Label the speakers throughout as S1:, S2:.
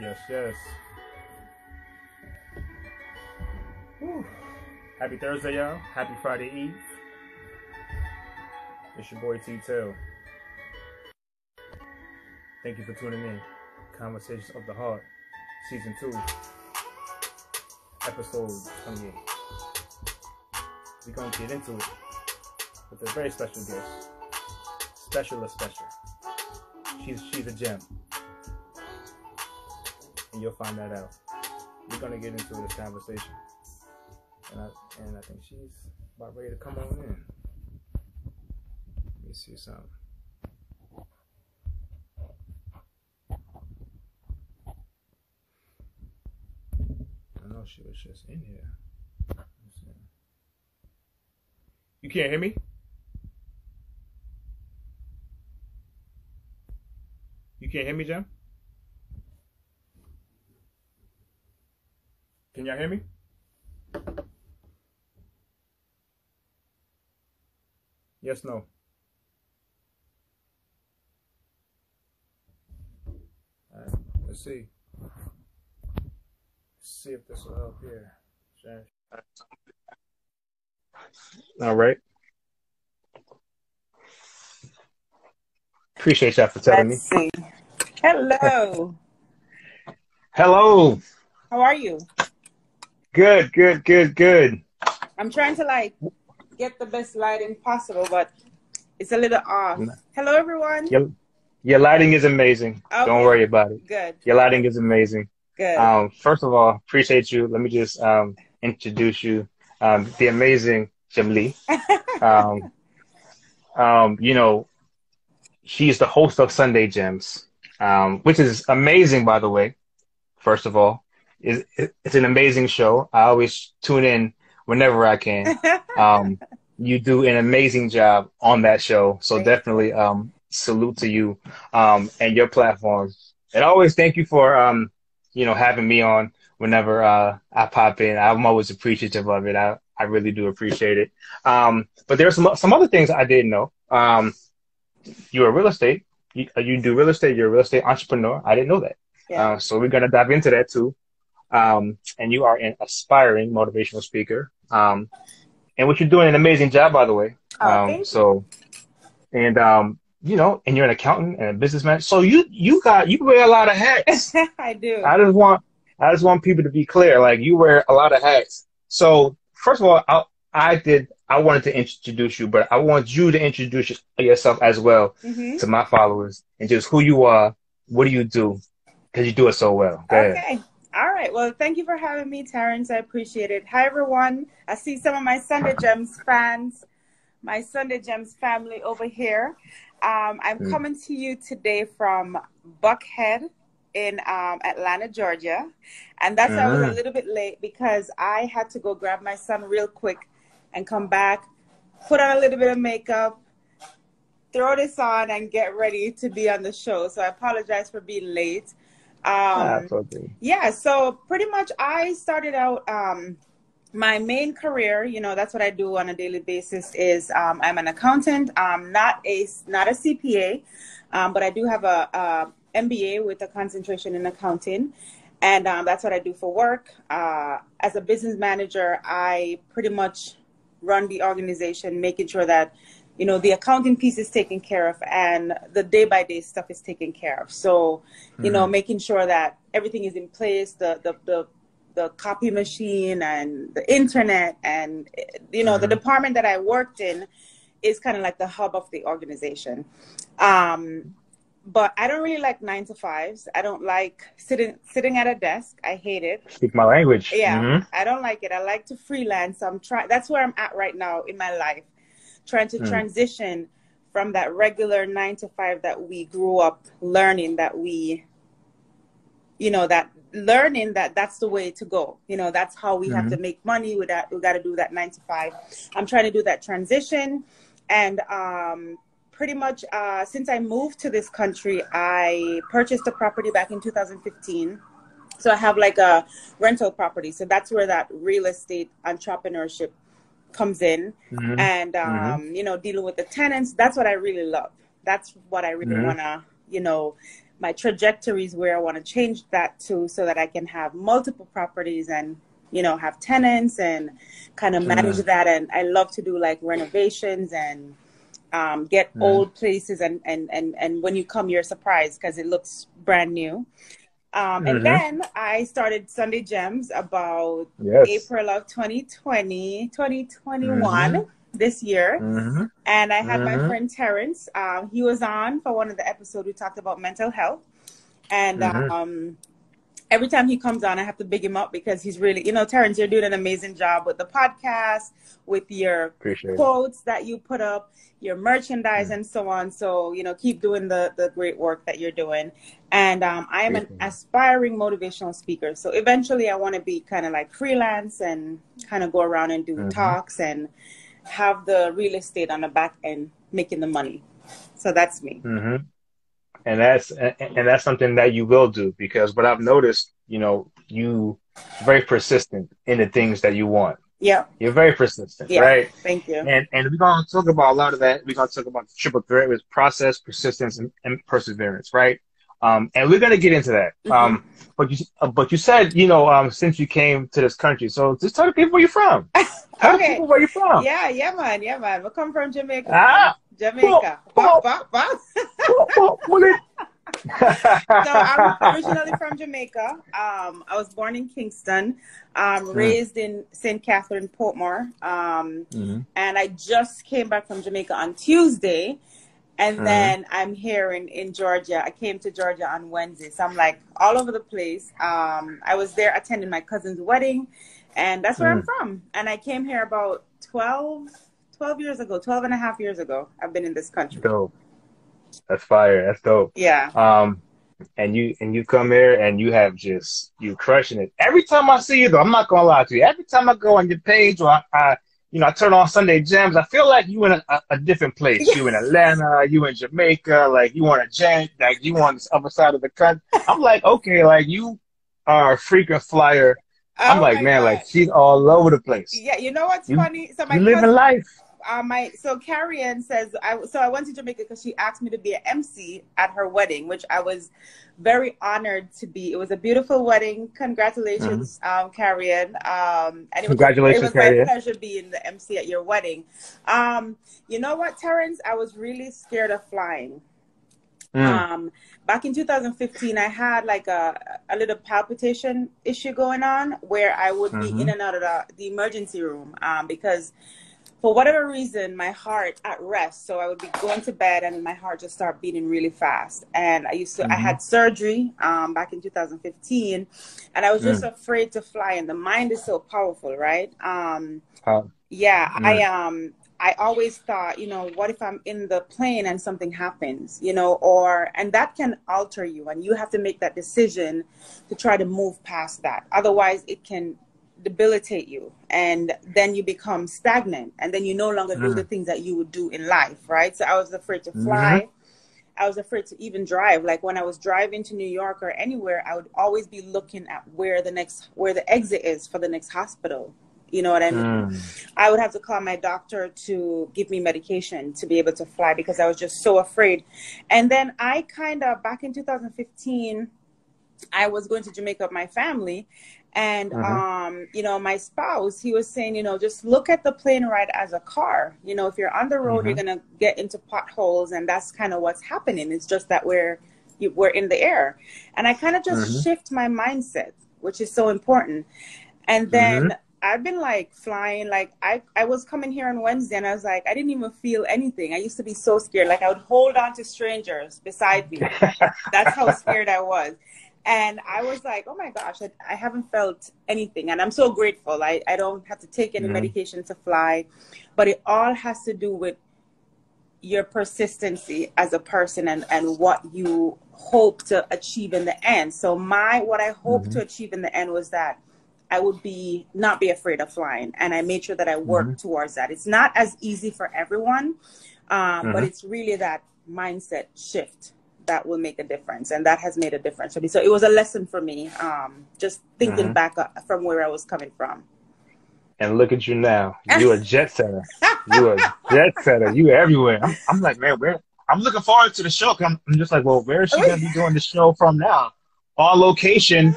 S1: Yes, yes. Whew. Happy Thursday, y'all. Happy Friday Eve. It's your boy T Tail. Thank you for tuning in. Conversations of the Heart, Season 2, Episode 28. We're going to get into it with a very special guest. Special. She's a gem. And you'll find that out. We're going to get into this conversation. And I think she's about ready to come on in. Let me see something. I know she was just in here. You can't hear me? You can't hear me, Jem? Can y'all hear me? Yes, no. All right, let's see. See if this will help here. All right. Appreciate y'all for telling
S2: Let's
S1: me.
S2: see. Hello.
S1: Hello.
S2: How are you?
S1: Good.
S2: I'm trying to get the best lighting possible, but it's a little off. Hello, everyone.
S1: Your lighting is amazing. Okay. Don't worry about it.
S2: Good.
S1: Your lighting is amazing.
S2: Good.
S1: First of all, appreciate you. Let me just introduce you. The amazing Gemelee. She's the host of Sunday Gems, which is amazing, by the way. First of all, it's an amazing show. I always tune in whenever I can. You do an amazing job on that show. So definitely salute to you and your platform. And always thank you for having me on whenever I pop in. I'm always appreciative of it. I really do appreciate it. But there's some other things I didn't know. You're a real estate. You do real estate. You're a real estate entrepreneur. I didn't know that. Yeah. So we're gonna dive into that too. And you are an aspiring motivational speaker. And what you're doing an amazing job, by the way.
S2: Thank
S1: you. And and you're an accountant and a businessman. So you wear a lot of hats.
S2: I do.
S1: I just want people to be clear. Like, you wear a lot of hats. So first of all, I wanted to introduce you, but I want you to introduce yourself as well to my followers, and just who you are. What do you do? Because you do it so well. Go ahead.
S2: All right. Well, thank you for having me, Terrence. I appreciate it. Hi, everyone. I see some of my Sunday Gems fans, my Sunday Gems family over here. I'm coming to you today from Buckhead in Atlanta, Georgia. And that's why I was a little bit late, because I had to go grab my son real quick and come back, put on a little bit of makeup, throw this on, and get ready to be on the show. So I apologize for being late. Yeah, so pretty much I started out my main career, that's what I do on a daily basis, is I'm an accountant. I'm not a CPA, but I do have a MBA with a concentration in accounting. And that's what I do for work. As a business manager, I pretty much run the organization, making sure that, the accounting piece is taken care of and the day-by-day stuff is taken care of. So, making sure that everything is in place, the copy machine and the internet and, the department that I worked in is kind of like the hub of the organization. But I don't really like 9 to 5s. I don't like sitting at a desk. I hate it.
S1: Speak my language.
S2: Yeah, I don't like it. I like to freelance. That's where I'm at right now in my life, trying to transition from that regular 9 to 5 that we grew up learning, that that's the way to go. That's how we have to make money. We got to do that 9 to 5. I'm trying to do that transition. And pretty much since I moved to this country, I purchased a property back in 2015. So I have like a rental property. So that's where that real estate entrepreneurship comes in. And, dealing with the tenants. That's what I really love. That's what I really want to, my trajectories where I want to change that to, so that I can have multiple properties and, you know, have tenants and kind of manage that. And I love to do like renovations and get old places. And when you come, you're surprised because it looks brand new. And then I started Sunday Gems about April of 2021, this year. And I had my friend Terrence. He was on for one of the episodes. We talked about mental health. And every time he comes on, I have to big him up because he's really, you know, Terrence, you're doing an amazing job with the podcast, with your quotes that you put up, your merchandise and so on. So, you know, keep doing the great work that you're doing. And I am an aspiring motivational speaker. So eventually I want to be kind of like freelance and kind of go around and do talks and have the real estate on the back end making the money. So that's me.
S1: And that's something that you will do, because what I've noticed, you know, you very persistent in the things that you want.
S2: Yeah.
S1: You're very persistent, right?
S2: Thank you.
S1: And we're going to talk about a lot of that. We're going to talk about the triple threat with process, persistence, and perseverance, right? And we're going to get into that. But you said, you know, since you came to this country, so just tell the people where you're from. Tell the people where you're from.
S2: Yeah, man. We come from Jamaica. Jamaica. So I'm originally from Jamaica. I was born in Kingston, raised in St. Catherine, Portmore. And I just came back from Jamaica on Tuesday. And then I'm here in Georgia. I came to Georgia on Wednesday. So I'm like all over the place. I was there attending my cousin's wedding. And that's where I'm from. And I came here about 12 years ago, 12 and a half years ago. I've been in this country.
S1: Dope. That's fire. That's dope.
S2: Yeah.
S1: And you come here and you you crushing it. Every time I see you though, I'm not gonna lie to you. Every time I go on your page or I turn on Sunday Gems, I feel like you in a different place. Yes. You in Atlanta, you in Jamaica, like you on a jet, like you on the other side of the country. I'm like, okay, like you are a freaking flyer. I'm like, man, God. Like she's all over the place.
S2: Yeah, you know what's funny? So my
S1: you living life.
S2: So Carrie Ann says, I went to Jamaica because she asked me to be an MC at her wedding, which I was very honored to be. It was a beautiful wedding. Congratulations, Carrie Ann. And it was my pleasure being the MC at your wedding. You know what, Terrence? I was really scared of flying. Back in 2015, I had like a little palpitation issue going on where I would be in and out of the emergency room because for whatever reason, my heart at rest. So I would be going to bed and my heart just started beating really fast. And I had surgery back in 2015 and I was just afraid to fly. And the mind is so powerful, right? I always thought, you know, what if I'm in the plane and something happens, you know, and that can alter you and you have to make that decision to try to move past that. Otherwise it can debilitate you and then you become stagnant and then you no longer do the things that you would do in life, right? So I was afraid to fly. I was afraid to even drive. Like when I was driving to New York or anywhere, I would always be looking at where the exit is for the next hospital. You know what I mean? I would have to call my doctor to give me medication to be able to fly because I was just so afraid. And then I back in 2015, I was going to Jamaica with my family. And, you know, my spouse, he was saying, you know, just look at the plane ride as a car. You know, if you're on the road, you're going to get into potholes. And that's kind of what's happening. It's just that we're in the air. And I kind of just shift my mindset, which is so important. And then I've been like flying, like I was coming here on Wednesday and I was like, I didn't even feel anything. I used to be so scared. Like I would hold on to strangers beside me. That's how scared I was. And I was like, oh my gosh, I haven't felt anything. And I'm so grateful. I don't have to take any medication to fly, but it all has to do with your persistency as a person and what you hope to achieve in the end. So what I hoped to achieve in the end was that I would not be afraid of flying. And I made sure that I worked towards that. It's not as easy for everyone, but it's really that mindset shift that will make a difference. And that has made a difference for me. So it was a lesson for me, just thinking back from where I was coming from.
S1: And look at you now. You a jet setter. You a jet setter. You everywhere. I'm like, man, I'm looking forward to the show. 'Cause I'm just like, well, where is she gonna be doing the show from now? On location.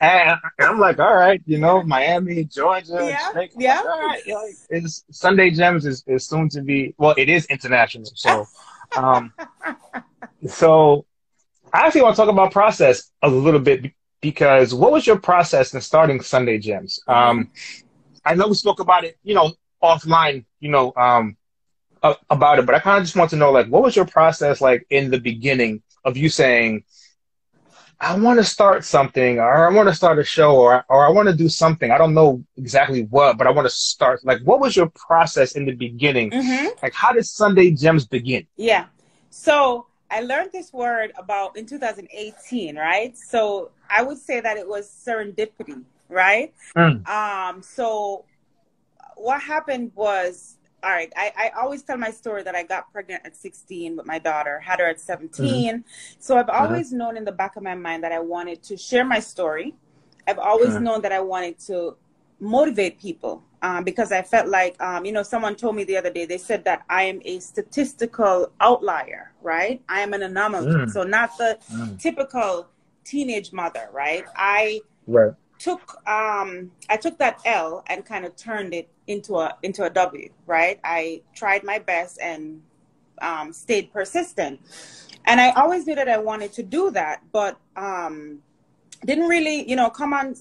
S1: And I'm like, all right, you know, Miami, Georgia,
S2: Yeah,
S1: Jamaica. I'm
S2: yeah.
S1: like, all right, like, it's Sunday Gems is soon to be, well, it is international. Um, so I actually want to talk about process a little bit because what was your process in starting Sunday Gems?
S2: Mhm.
S1: I know we spoke about it, you know, offline, you know, about it, but I kind of just want to know, like, what was your process like in the beginning of you saying, I want to start something, or I want to start a show, or I want to do something. I don't know exactly what, but I want to start. Like, what was your process in the beginning?
S2: Mhm.
S1: Like, how did Sunday Gems begin?
S2: Yeah. So I learned this word about in 2018, right? So I would say that it was serendipity, right?
S1: Mm,
S2: So what happened was, all right, I always tell my story that I got pregnant at 16 with my daughter, had her at
S1: hmm
S2: 17. So I've
S1: hmm
S2: always known in the back of my mind that I wanted to share my story. I've always known that I wanted to motivate people because I felt like, you know, someone told me the other day, they said that I am a statistical outlier, right? I am an anomaly.
S1: mm,
S2: So not the
S1: mm.
S2: typical teenage mother, right? I
S1: Right.
S2: took that L and kind of turned it into a W, right? I tried my best and stayed persistent, and I always knew that I wanted to do that, but didn't really, you know, come on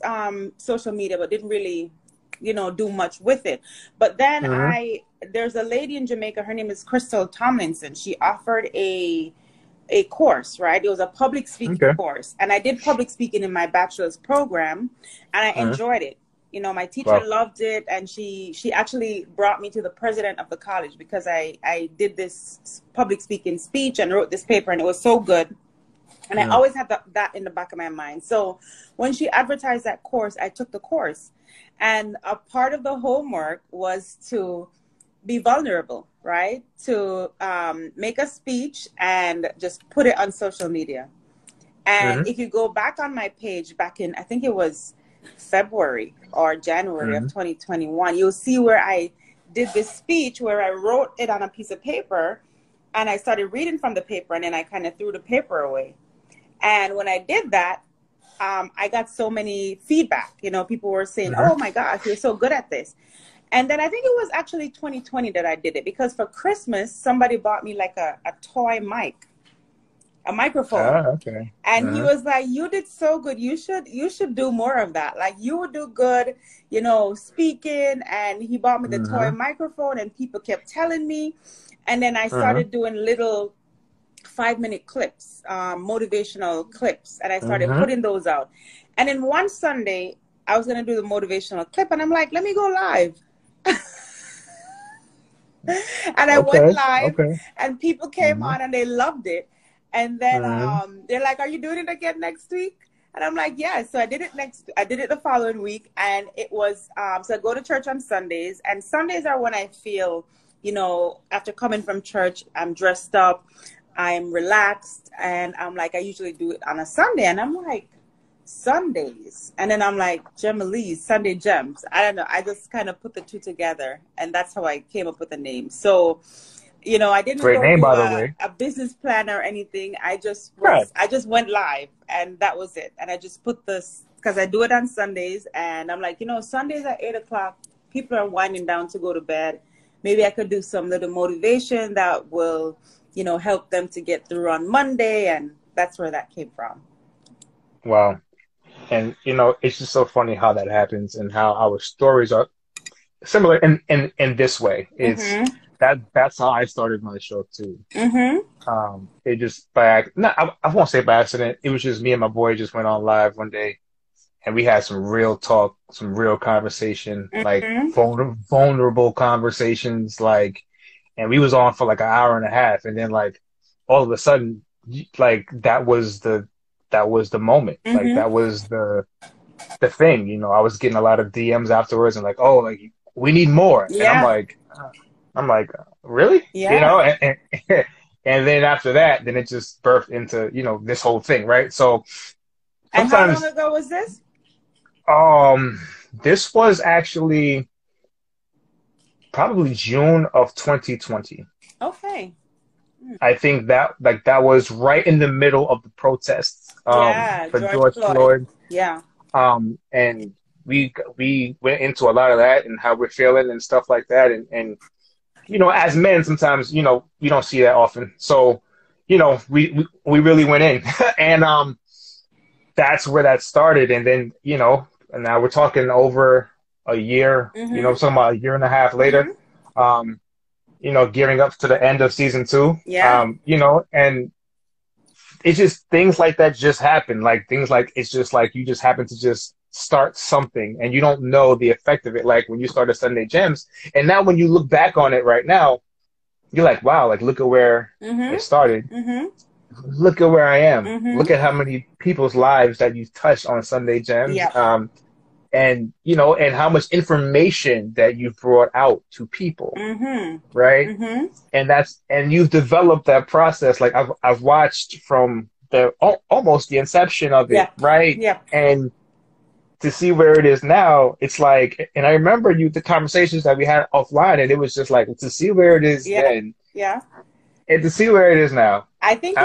S2: social media, but didn't really, you know, do much with it. But then
S1: hmm
S2: there's a lady in Jamaica. Her name is Crystal Tomlinson. She offered a course, right? It was a public speaking
S1: Okay.
S2: course. And I did public speaking in my bachelor's program and I
S1: hmm
S2: enjoyed it. You know, my teacher
S1: Well,
S2: loved it, and she actually brought me to the president of the college because I did this public speaking speech and wrote this paper, and it was so good. And I
S1: mm,
S2: always had that in the back of my mind. So when she advertised that course, I took the course. And a part of the homework was to be vulnerable, right? To make a speech and just put it on social media. And
S1: hmm
S2: if you go back on my page back in, I think it was February or January of
S1: hmm
S2: 2021, you'll see where I did this speech where I wrote it on a piece of paper and I started reading from the paper, and then I kind of threw the paper away. And when I did that, I got so many feedback. You know, people were saying,
S1: hmm
S2: "Oh my gosh, you're so good at this." And then I think it was actually 2020 that I did it because for Christmas, somebody bought me like a toy mic, a microphone.
S1: Ah, okay.
S2: And he
S1: Uh-huh.
S2: was like, "You did so good. You should do more of that. Like you would do good, you know, speaking." And he bought me the toy
S1: hmm
S2: microphone, and people kept telling me. And then I
S1: hmm
S2: started doing little 5-minute clips, motivational clips, and I started
S1: hmm
S2: putting those out. And then one Sunday, I was gonna do the motivational clip, and I'm like, let me go live. And I went
S1: Okay.
S2: live,
S1: Okay.
S2: and people came
S1: hmm
S2: on and they loved it. And then
S1: hmm
S2: they're like, "Are you doing it again next week?" And I'm like, "Yeah." So I did it the following week, and it was so I go to church on Sundays, and Sundays are when I feel, you know, after coming from church, I'm dressed up, I'm relaxed, and I'm like, I usually do it on a Sunday, and I'm like, Sundays. And then I'm like, Gemelee's Sunday Gems. I don't know. I just kind of put the two together, and that's how I came up with the name. So, you know, I didn't
S1: Great
S2: go
S1: name,
S2: do
S1: by the way.
S2: a business plan or anything.
S1: Right.
S2: I just went live, and that was it. And I just put this because I do it on Sundays, and I'm like, you know, Sundays at 8 o'clock, people are winding down to go to bed. Maybe I could do some little motivation that will, you know, help them to get through on Monday, and that's where that came from.
S1: Wow. And you know, it's just so funny how that happens and how our stories are similar in this way. It's
S2: Mm-hmm.
S1: that's how I started my show too.
S2: Mm-hmm.
S1: It just by no, I won't say by accident. It was just me and my boy just went on live one day and we had some real talk, some real conversation, like
S2: Mm-hmm.
S1: vulnerable conversations, like, and we was on for like an hour and a half, and then like all of a sudden, like that was the moment, like
S2: Mm-hmm.
S1: that was the thing, you know. I was getting a lot of DMs afterwards and like, oh, like we need more, and
S2: Yeah.
S1: I'm like, really, you
S2: Yeah.
S1: know, and then after that, then it just birthed into, you know, this whole thing, right? So
S2: And how long
S1: sometimes,
S2: ago was this?
S1: um, this was actually probably June of 2020.
S2: Okay.
S1: I think that that was right in the middle of the protests
S2: Yeah,
S1: for
S2: George
S1: George
S2: Floyd.
S1: Floyd.
S2: Yeah.
S1: And we went into a lot of that and how we're feeling and stuff like that. And as men, sometimes, you don't see that often. So, we really went in. And that's where that started. And then, and now we're talking over a year,
S2: Mm-hmm.
S1: talking about a year and a half later,
S2: Mm-hmm.
S1: um, gearing up to the end of season two.
S2: Yeah.
S1: And it's just things like that just happen. Like things like it's just like you just happen to just start something and you don't know the effect of it. Like when you started Sunday Gems, and now when you look back on it right now, you're like, wow, like look at where it
S2: Mm-hmm.
S1: started.
S2: Mm-hmm.
S1: Look at where I am.
S2: Mm-hmm.
S1: Look at how many people's lives that you've touched on Sunday Gems.
S2: Yeah.
S1: And and how much information that you've brought out to people,
S2: Mm-hmm.
S1: right?
S2: Mm-hmm.
S1: And you've developed that process. Like I've watched from the almost the inception of it,
S2: Yeah.
S1: right?
S2: Yeah.
S1: And to see where it is now, it's like, and I remember the conversations that we had offline, and it was just like to see where it is
S2: Yeah.
S1: then,
S2: Yeah.
S1: and to see where it is now.
S2: I think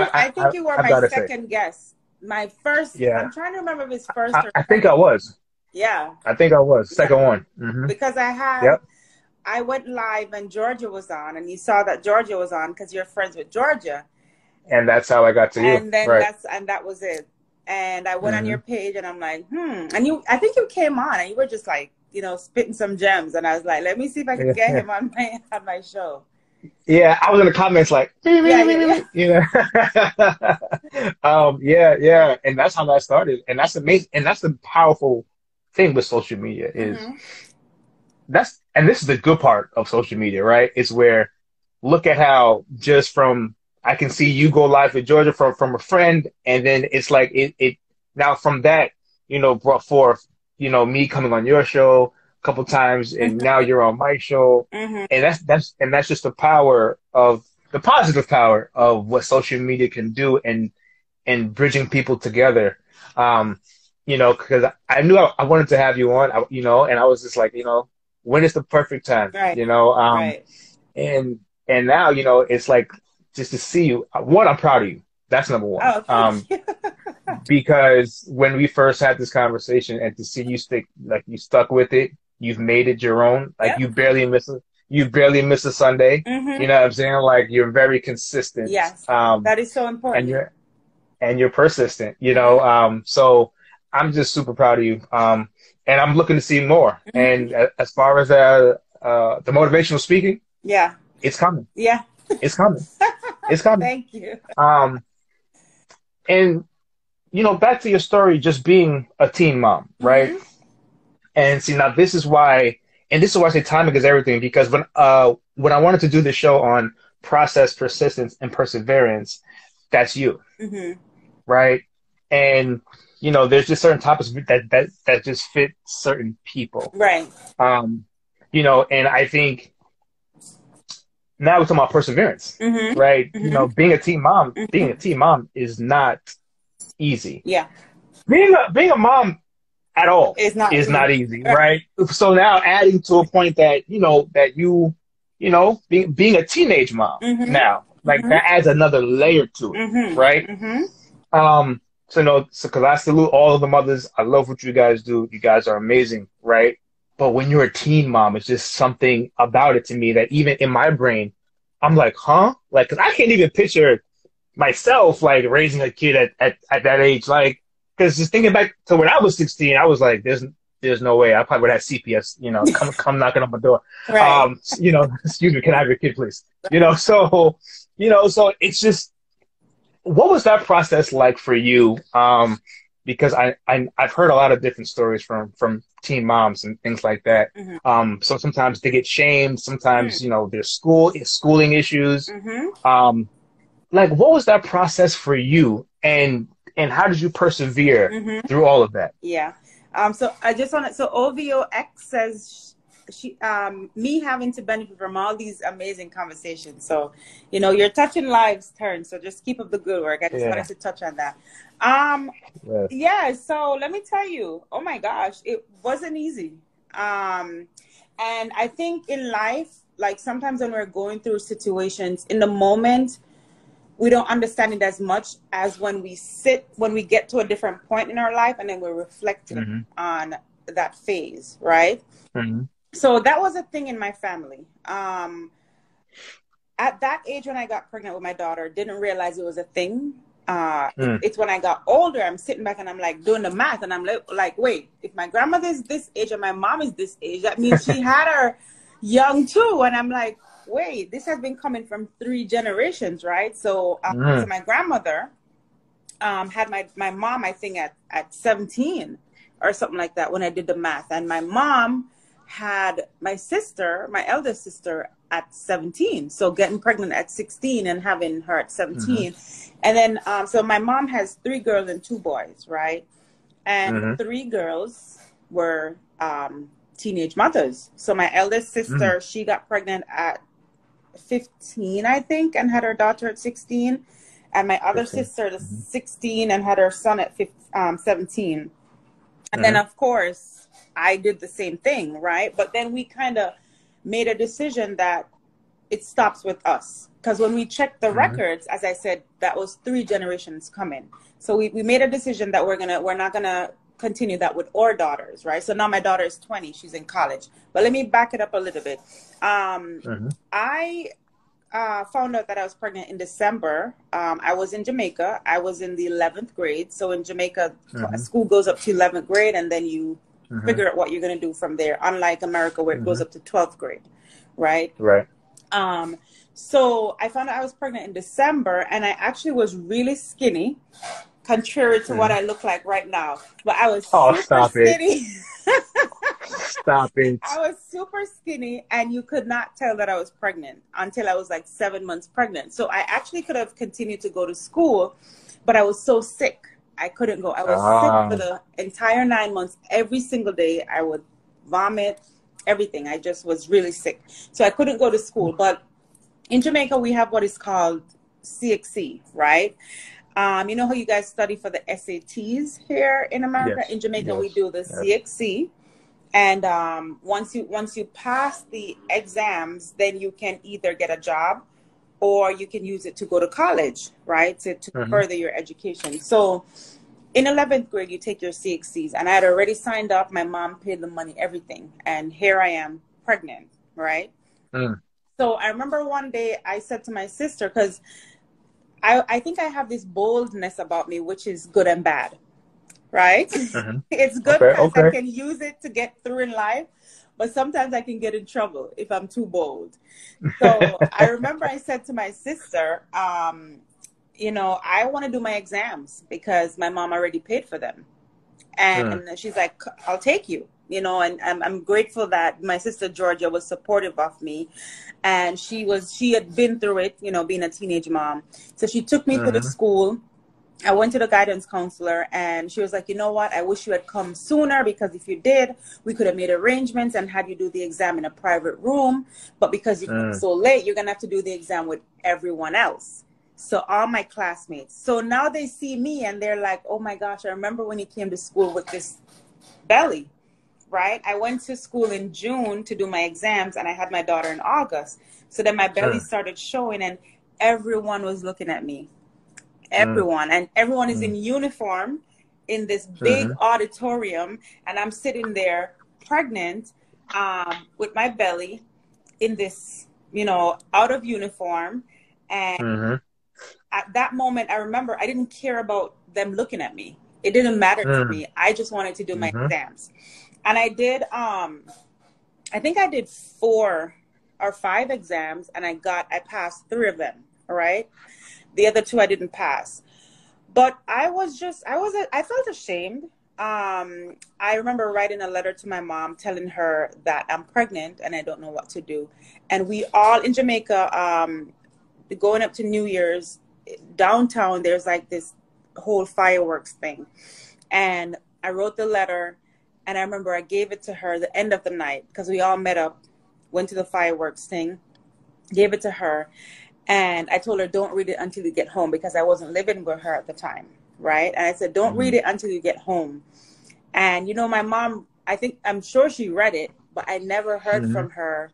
S2: you were
S1: I've
S2: my
S1: got to say,
S2: second guest. My first,
S1: yeah,
S2: I'm trying to remember if it's first or
S1: I think I
S2: second.
S1: was.
S2: Yeah.
S1: I think I was
S2: Yeah.
S1: second one. Hmm.
S2: Because
S1: Yep.
S2: I went live and Georgia was on, and you saw that Georgia was on because you're friends with Georgia.
S1: And that's how I got to you,
S2: And then
S1: right?
S2: that was it. And I went on your
S1: Hmm.
S2: page and I'm like, And I think you came on and you were just like, spitting some gems. And I was like, let me see if I can get him on my show.
S1: Yeah, I was in the comments like,
S2: Yeah, yeah, yeah.
S1: yeah, yeah, and that's how that started, and that's amazing, and that's the powerful thing with social media is
S2: Mm-hmm.
S1: and this is the good part of social media, right? It's where look at how just from I can see you go live with Georgia from a friend, and then it's like it now from that brought forth me coming on your show a couple times, and now you're on my show,
S2: Mm-hmm.
S1: and that's just the positive power of what social media can do and bridging people together. Because I knew I wanted to have you on, and I was just like, when is the perfect time,
S2: Right. Right.
S1: and now, it's like just to see you. One, I'm proud of you. That's number one.
S2: Oh, thank you.
S1: Because when we first had this conversation and to see you you stuck with it, you've made it your own. Like
S2: Yep.
S1: you barely miss a Sunday.
S2: Mm-hmm.
S1: You know what I'm saying? Like you're very consistent.
S2: Yes. That is so important.
S1: And you're persistent, so I'm just super proud of you. And I'm looking to see more.
S2: Mm-hmm.
S1: And as far as the motivational speaking,
S2: Yeah.
S1: it's coming.
S2: Yeah.
S1: It's coming. It's coming.
S2: Thank you.
S1: And back to your story, just being a teen mom, right?
S2: Mm-hmm.
S1: And see, now this is why I say timing is everything, because when I wanted to do the show on process, persistence, and perseverance, that's you,
S2: Mm-hmm.
S1: right? And there's just certain topics that just fit certain people,
S2: Right.
S1: And I think now we're talking about perseverance,
S2: Mm-hmm.
S1: right?
S2: Mm-hmm.
S1: Being a teen mom is not easy.
S2: Yeah.
S1: Being a mom at all
S2: It's not
S1: is
S2: easy.
S1: not easy, right? So now adding to a point that being a teenage mom
S2: Mm-hmm.
S1: now, like
S2: Mm-hmm.
S1: that adds another layer to it,
S2: Mm-hmm.
S1: right?
S2: Mm-hmm.
S1: So because I salute all of the mothers. I love what you guys do. You guys are amazing, right? But when you're a teen mom, it's just something about it to me that even in my brain, I'm like, huh? Like, 'cause I can't even picture myself like raising a kid at that age. Like, because just thinking back to when I was 16, I was like, there's no way. I probably would have CPS, come knocking on my door.
S2: Right.
S1: Excuse me, can I have your kid, please? So it's just, what was that process like for you? Because I've heard a lot of different stories from teen moms and things like that.
S2: Mm-hmm.
S1: So sometimes they get shamed. Sometimes, there's schooling issues.
S2: Mm-hmm.
S1: Like, what was that process for you? And how did you persevere
S2: Mm-hmm.
S1: through all of that?
S2: Yeah. So I just want to, so OVOX says me having to benefit from all these amazing conversations. So, you're touching lives turn. So just keep up the good work. I just wanted to touch on that.
S1: Yes.
S2: Yeah. So let me tell you, oh my gosh, it wasn't easy. And I think in life, like sometimes when we're going through situations in the moment, we don't understand it as much as when we get to a different point in our life and then we're reflecting on that phase, right? So that was a thing in my family. At that age when I got pregnant with my daughter, didn't realize it was a thing. It's when I got older, I'm sitting back and I'm like doing the math, and I'm like, wait, if my grandmother is this age and my mom is this age, that means she had her young too. And I'm like, wait, this has been coming from 3 generations, right? So, so my grandmother had my mom, I think, at 17 or something like that when I did the math. And my mom had my sister, my eldest sister, at 17. So getting pregnant at 16 and having her at 17. And then, so my mom has 3 girls and 2 boys, right? And 3 girls were teenage mothers. So my eldest sister, she got pregnant at 15, I think, and had her daughter at 16. And my other sister, 16, and had her son at 17. And then, of course, I did the same thing, right? But then we kind of made a decision that it stops with us. Because when we checked the records, as I said, that was 3 generations coming. So we made a decision that we're not gonna continue that with our daughters, right? So now my daughter is 20, she's in college. But let me back it up a little bit. I found out that I was pregnant in December. I was in Jamaica. I was in the 11th grade. So in Jamaica, school goes up to 11th grade, and then you figure out what you're going to do from there, unlike America where it goes up to 12th grade, right?
S1: Right.
S2: So I found out I was pregnant in December, and I actually was really skinny, contrary to what I look like right now. But I was super skinny.
S1: Stop it.
S2: I was super skinny, and you could not tell that I was pregnant until I was like 7 months pregnant. So I actually could have continued to go to school, but I was so sick. I couldn't go. I was sick for the entire 9 months. Every single day I would vomit, everything. I just was really sick. So I couldn't go to school. But in Jamaica, we have what is called CXC, right? You know how you guys study for the SATs here in America?
S1: Yes.
S2: In Jamaica, we do the CXC. And once you pass the exams, then you can either get a job or you can use it to go to college, right? To further your education. So in 11th grade, you take your CXCs. And I had already signed up. My mom paid the money, everything. And here I am, pregnant, right? So I remember one day I said to my sister, because I think I have this boldness about me, which is good and bad, right? It's good because I can use it to get through in life, but sometimes I can get in trouble if I'm too bold. So I remember I said to my sister, you know, I want to do my exams because my mom already paid for them. And she's like, I'll take you, you know, and I'm grateful that my sister Georgia was supportive of me. And she had been through it, you know, being a teenage mom. So she took me to the school. I went to the guidance counselor, and she was like, you know what? I wish you had come sooner, because if you did, we could have made arrangements and had you do the exam in a private room. But because you came so late, you're going to have to do the exam with everyone else. So all my classmates. So now they see me and they're like, oh my gosh, I remember when you came to school with this belly, right? I went to school in June to do my exams, and I had my daughter in August. So then my belly started showing, and everyone was looking at me. Everyone. And everyone is in uniform in this big auditorium, and I'm sitting there pregnant with my belly in this, you know, out of uniform. And at that moment, I remember I didn't care about them looking at me. It didn't matter to me. I just wanted to do my exams. And I did, I think I did 4 or 5 exams, and I passed 3 of them, all right? The other 2 I didn't pass. But I felt ashamed. I remember writing a letter to my mom telling her that I'm pregnant and I don't know what to do. And we all in Jamaica, going up to New Year's, downtown, there's like this whole fireworks thing. And I wrote the letter, and I remember I gave it to her the end of the night, because we all met up, went to the fireworks thing, gave it to her. And I told her, don't read it until you get home, because I wasn't living with her at the time, right? And I said, don't read it until you get home. And, you know, my mom, I'm sure she read it, but I never heard from her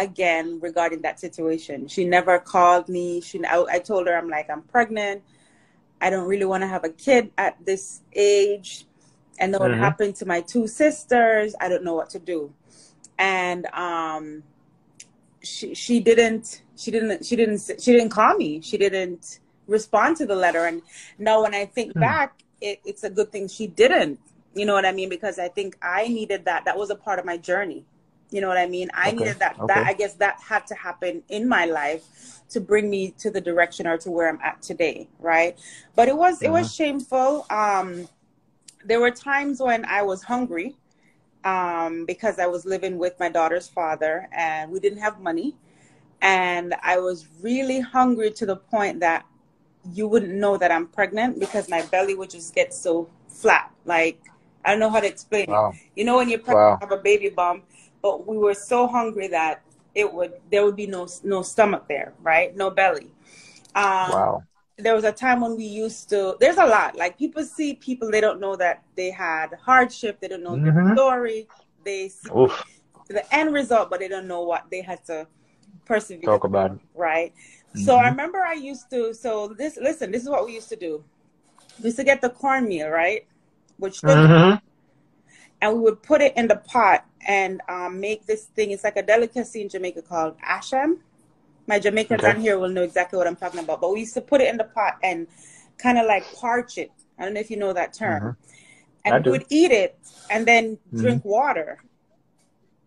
S2: again regarding that situation. She never called me. I told her, I'm like, I'm pregnant. I don't really want to have a kid at this age. I know what happened to my 2 sisters. I don't know what to do. And she didn't call me. She didn't respond to the letter. And now when I think back, it's a good thing she didn't. You know what I mean? Because I think I needed that. That was a part of my journey. You know what I mean? I needed that. That, I guess that had to happen in my life to bring me to the direction or to where I'm at today, right? But it was shameful. There were times when I was hungry because I was living with my daughter's father and we didn't have money. And I was really hungry to the point that you wouldn't know that I'm pregnant because my belly would just get so flat. Like, I don't know how to explain it. You know, when you're pregnant, you have a baby bump. But we were so hungry that there would be no stomach there, right? No belly. There was a time when we used to, there's a lot, like people see people, they don't know that they had hardship. They don't know their story. They see the end result, but they don't know what they had to persevere.
S1: Talk about it.
S2: Right. So I remember this is what we used to do. We used to get the cornmeal, right? Which and we would put it in the pot and make this thing. It's like a delicacy in Jamaica called asham. My Jamaicans on here will know exactly what I'm talking about. But we used to put it in the pot and kind of like parch it. I don't know if you know that term. And we would eat it and then drink water.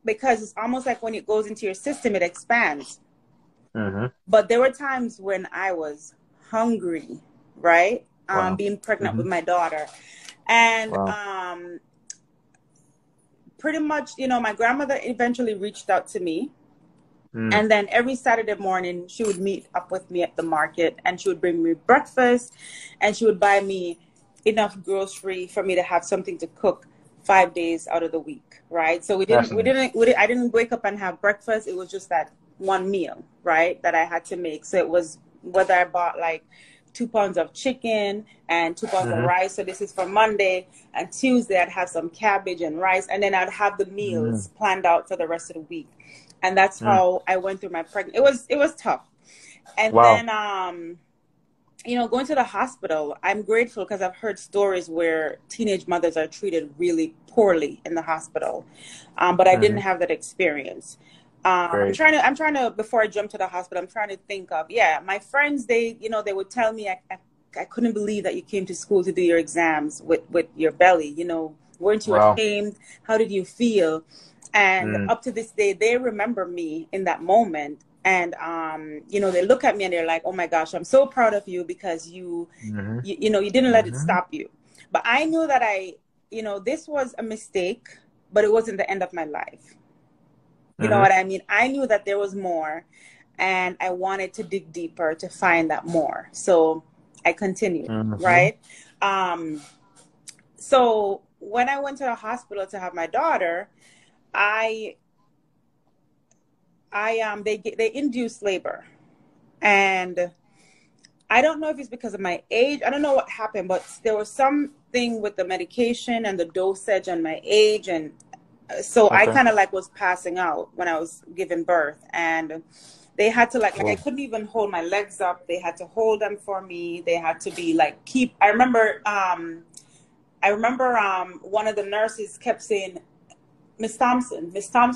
S2: Because it's almost like when it goes into your system, it expands. But there were times when I was hungry, right? Being pregnant with my daughter. And pretty much, you know, my grandmother eventually reached out to me. And then every Saturday morning, she would meet up with me at the market and she would bring me breakfast and she would buy me enough grocery for me to have something to cook 5 days out of the week, right? So I didn't wake up and have breakfast. It was just that one meal, right, that I had to make. So it was whether I bought like 2 pounds of chicken and 2 pounds of rice. So this is for Monday, and Tuesday I'd have some cabbage and rice, and then I'd have the meals planned out for the rest of the week. And that's how I went through my pregnancy. It was tough. And then, you know, going to the hospital, I'm grateful because I've heard stories where teenage mothers are treated really poorly in the hospital. But I didn't have that experience. I'm trying to, before I jump to the hospital, I'm trying to think of, my friends, they would tell me, I couldn't believe that you came to school to do your exams with your belly, you know, weren't you ashamed? How did you feel? And up to this day, they remember me in that moment. And, you know, they look at me and they're like, oh my gosh, I'm so proud of you because you didn't let it stop you. But I knew that this was a mistake, but it wasn't the end of my life. You know what I mean? I knew that there was more and I wanted to dig deeper to find that more. So I continued, right? So when I went to the hospital to have my daughter, they induced labor, and I don't know if it's because of my age. I don't know what happened, but there was something with the medication and the dosage and my age, and so I kind of like was passing out when I was giving birth, and they had to like I couldn't even hold my legs up. They had to hold them for me. They had to be like I remember one of the nurses kept saying, Miss Thompson,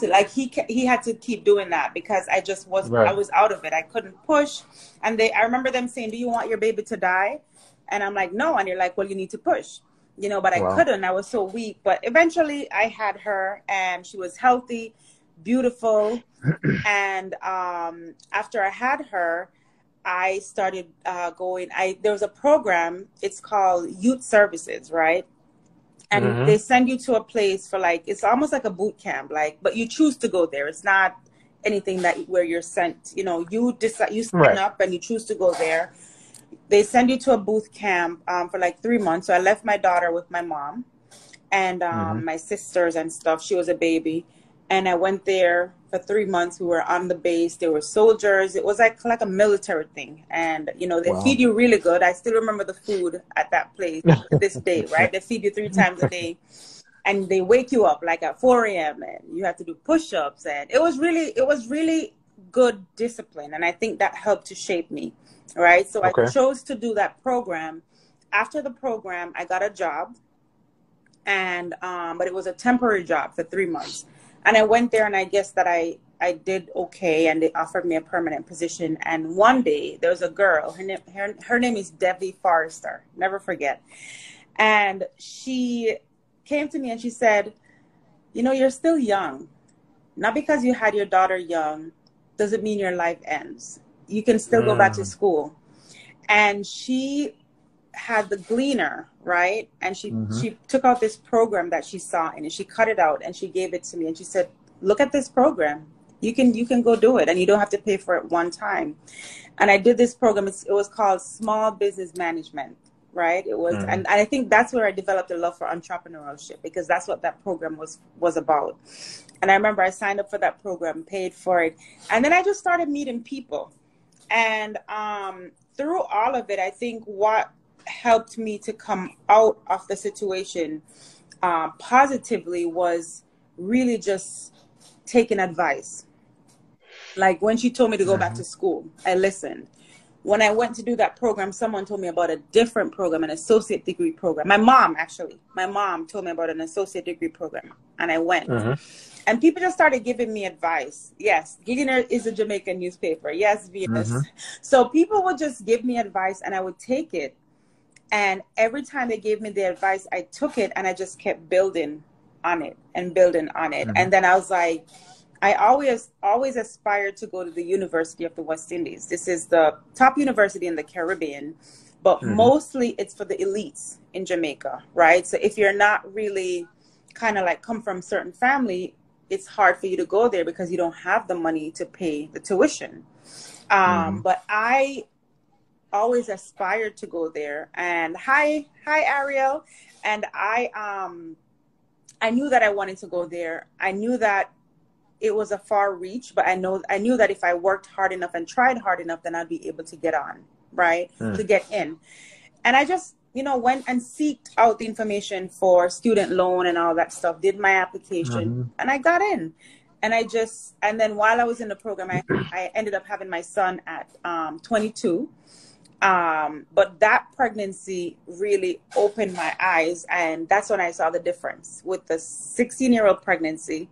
S2: like he had to keep doing that because I just I was out of it. I couldn't push. And I remember them saying, do you want your baby to die? And I'm like, no. And you're like, well, you need to push, you know, but I couldn't. I was so weak. But eventually I had her and she was healthy, beautiful. And after I had her, I started there was a program, it's called Youth Services, right? And they send you to a place for it's almost like a boot camp, but you choose to go there. It's not anything where you're sent, you know, you decide, you sign up and you choose to go there. They send you to a boot camp for 3 months. So I left my daughter with my mom and my sisters and stuff. She was a baby. And I went there for 3 months. We were on the base. There were soldiers. It was like a military thing. And, you know, they feed you really good. I still remember the food at that place to this day, right? They feed you 3 times a day. and they wake you up like at 4 a.m. and you have to do push-ups, and it was really good discipline, and I think that helped to shape me, right? So I chose to do that program. After the program, I got a job, and but it was a temporary job for 3 months, and I went there, and I guess that I did okay, and they offered me a permanent position. And one day there was a girl, her name is Debbie Forrester, never forget, and she came to me and she said, you know, you're still young. Not because you had your daughter young doesn't mean your life ends. You can still go back to school. And she had the Gleaner, right? And she took out this program that she saw and she cut it out and she gave it to me. And she said, look at this program. You can go do it, and you don't have to pay for it one time. And I did this program. It was called Small Business Management. Right. It was. And I think that's where I developed a love for entrepreneurship, because that's what that program was about. And I remember I signed up for that program, paid for it. And then I just started meeting people. And through all of it, I think what helped me to come out of the situation positively was really just taking advice. Like when she told me to go back to school, I listened. When I went to do that program, someone told me about a different program, an associate degree program. My mom told me about an associate degree program, and I went. And people just started giving me advice. Yes, Giginer is a Jamaican newspaper. Yes, VS. So people would just give me advice, and I would take it. And every time they gave me the advice, I took it, and I just kept building on it and building on it. And then I was like, I always aspired to go to the University of the West Indies. This is the top university in the Caribbean, but mostly it's for the elites in Jamaica, right? So if you're not really kind of like come from a certain family, it's hard for you to go there because you don't have the money to pay the tuition. But I always aspired to go there. And hi Ariel. And I knew that I wanted to go there. I knew that it was a far reach, but I knew that if I worked hard enough and tried hard enough, then I'd be able to get on, right? To get in. And I just, went and seeked out the information for student loan and all that stuff, did my application, and I got in. And then while I was in the program, I ended up having my son at 22. But that pregnancy really opened my eyes. And that's when I saw the difference with the 16-year-old pregnancy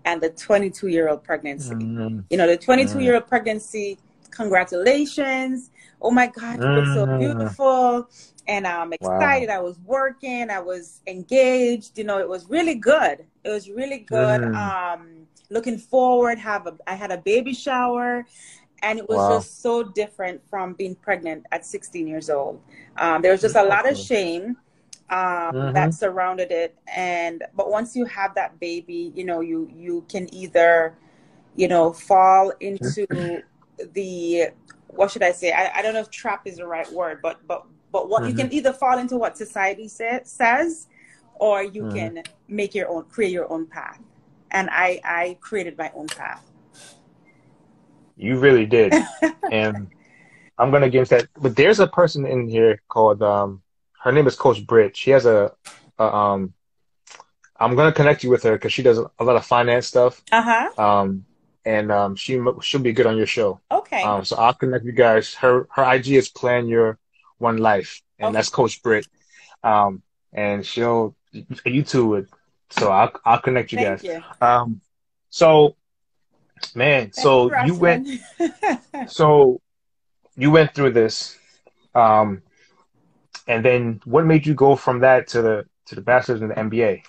S2: and the 22-year-old pregnancy. The 22-year-old pregnancy, congratulations. Oh my God, you look so beautiful. And I'm excited. Wow. I was working, I was engaged, it was really good. It was really good. Looking forward, I had a baby shower, and it was just so different from being pregnant at 16 years old. There was just a lot of shame that surrounded it. But once you have that baby, you can either, fall into the, what should I say? I don't know if trap is the right word, but what you can either fall into what society says, or you can create your own path. And I created my own path.
S1: You really did. And I'm going to give that. But there's a person in here called, her name is Coach Britt. She has I'm going to connect you with her because she does a lot of finance stuff. And she'll be good on your show. Okay. So I'll connect you guys. Her IG is Plan Your One Life, and that's Coach Britt. And you two would. So I'll connect you guys. Thank you. So you went through this, and then what made you go from that to the bachelor's and the MBA?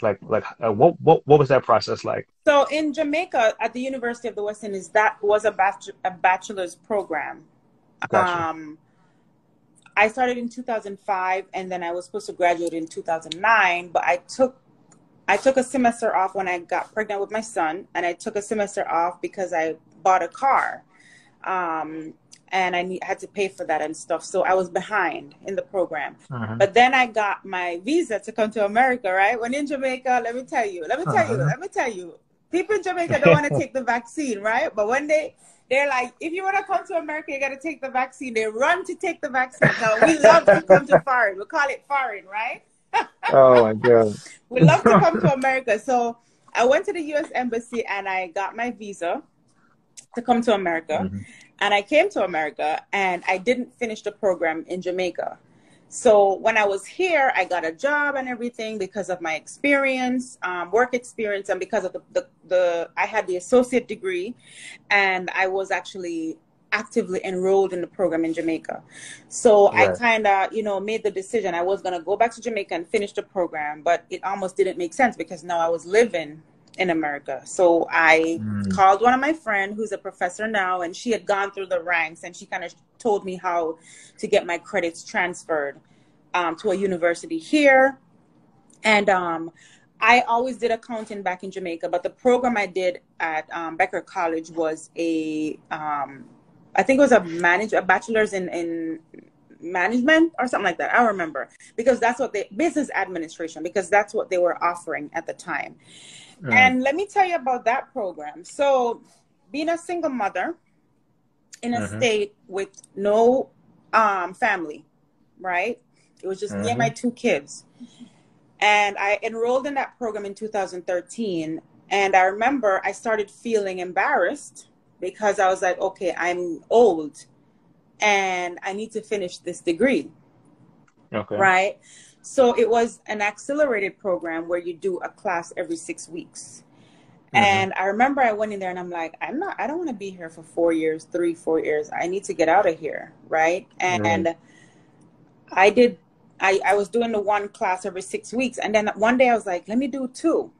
S1: What was that process like?
S2: So in Jamaica at the University of the West Indies, that was a bachelor's program. Gotcha. I started in 2005, and then I was supposed to graduate in 2009, but I took a semester off when I got pregnant with my son, and I took a semester off because I bought a car, and I had to pay for that and stuff. So I was behind in the program. But then I got my visa to come to America, right? When in Jamaica, let me tell you, people in Jamaica don't want to take the vaccine, right? But when they're like, if you want to come to America, you got to take the vaccine. They run to take the vaccine. Now, we love to come to foreign. We call it foreign, right?
S1: Oh my God.
S2: We love to come to America. So I went to the U.S. Embassy and I got my visa to come to America.
S1: Mm-hmm.
S2: And I came to America and I didn't finish the program in Jamaica. So when I was here, I got a job and everything because of my experience, work experience, and because of I had the associate degree, and I was actually actively enrolled in the program in Jamaica. So I
S1: Right.
S2: kind of, made the decision. I was going to go back to Jamaica and finish the program, but it almost didn't make sense because now I was living in America. So I
S1: Mm.
S2: called one of my friends who's a professor now, and she had gone through the ranks, and she kind of told me how to get my credits transferred to a university here. And I always did accounting back in Jamaica, but the program I did at Becker College was I think it was a bachelor's in management or something like that. I don't remember, because that's what business administration, because that's what they were offering at the time.
S1: Mm.
S2: And let me tell you about that program. So being a single mother in a state with no family, right? It was just me and my 2 kids. And I enrolled in that program in 2013. And I remember I started feeling embarrassed because I was like, okay, I'm old and I need to finish this degree.
S1: Okay.
S2: Right? So it was an accelerated program where you do a class every 6 weeks. And I remember I went in there and I'm like, I don't want to be here for 4 years, 4 years. I need to get out of here. Right. And I was doing the one class every 6 weeks. And then one day I was like, let me do 2.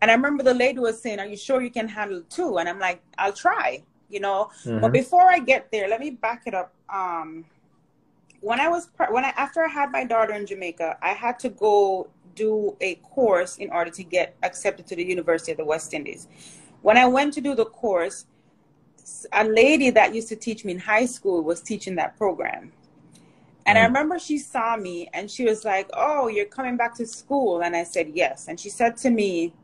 S2: And I remember the lady was saying, are you sure you can handle 2? And I'm like, I'll try, But before I get there, let me back it up. After I had my daughter in Jamaica, I had to go do a course in order to get accepted to the University of the West Indies. When I went to do the course, a lady that used to teach me in high school was teaching that program. And I remember she saw me and she was like, oh, you're coming back to school? And I said, yes. And she said to me,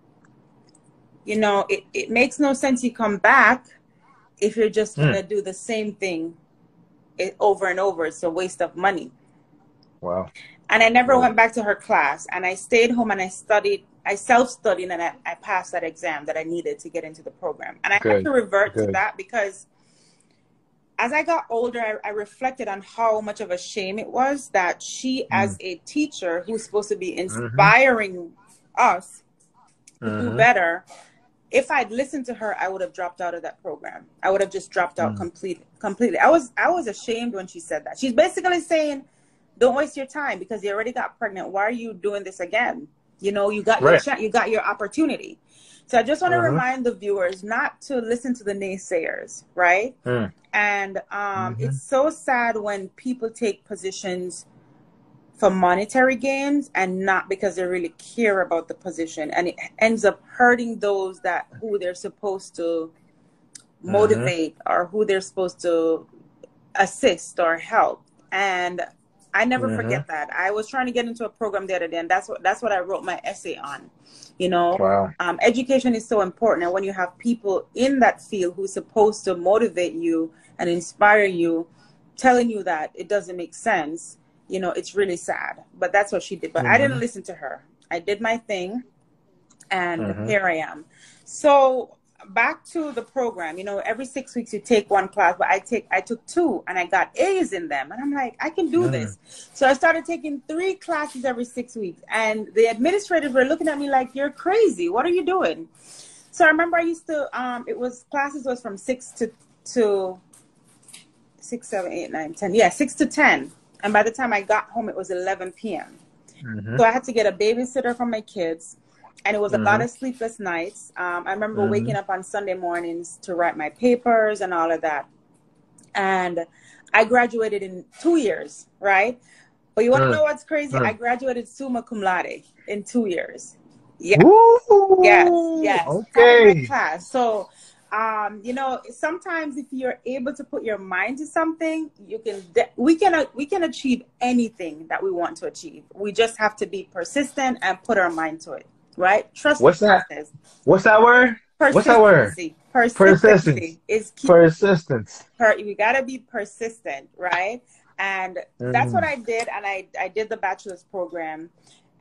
S2: it makes no sense you come back if you're just going to do the same thing over and over. It's a waste of money.
S1: Wow.
S2: And I never went back to her class. And I stayed home and I self-studied, and I passed that exam that I needed to get into the program. And I had to revert to that because as I got older, I reflected on how much of a shame it was that she, as a teacher who's supposed to be inspiring us to do better, if I'd listened to her, I would have dropped out of that program. I would have just dropped out completely. I was ashamed when she said that. She's basically saying, don't waste your time because you already got pregnant. Why are you doing this again? You got your chance, you got your opportunity. So I just want to remind the viewers not to listen to the naysayers, right? And it's so sad when people take positions for monetary gains and not because they really care about the position, and it ends up hurting those who they're supposed to motivate or who they're supposed to assist or help. And I never forget that. I was trying to get into a program the other day, and that's what I wrote my essay on.
S1: Wow.
S2: Education is so important, and when you have people in that field who's supposed to motivate you and inspire you, telling you that it doesn't make sense, it's really sad. But that's what she did. But I didn't listen to her. I did my thing, and here I am. So back to the program, every 6 weeks you take one class, but I took 2 and I got A's in them. And I'm like, I can do this. So I started taking 3 classes every 6 weeks. And the administrators were looking at me like, you're crazy. What are you doing? So I remember I used to, classes was from 6 to 6, 7, 8, 9, 10. Yeah, 6 to 10. And by the time I got home, it was 11 p.m. So I had to get a babysitter for my kids. And it was a lot of sleepless nights. I remember waking up on Sunday mornings to write my papers and all of that. And I graduated in 2 years, right? But you want to know what's crazy? I graduated summa cum laude in 2 years. Yeah. Yes.
S1: Okay.
S2: Class. So, sometimes if you're able to put your mind to something, we can achieve anything that we want to achieve. We just have to be persistent and put our mind to it. Right? Trust.
S1: What's that? What's that word? What's that word?
S2: Persistence is key.
S1: Persistence.
S2: We gotta be persistent, right? And that's what I did. And I did the bachelor's program.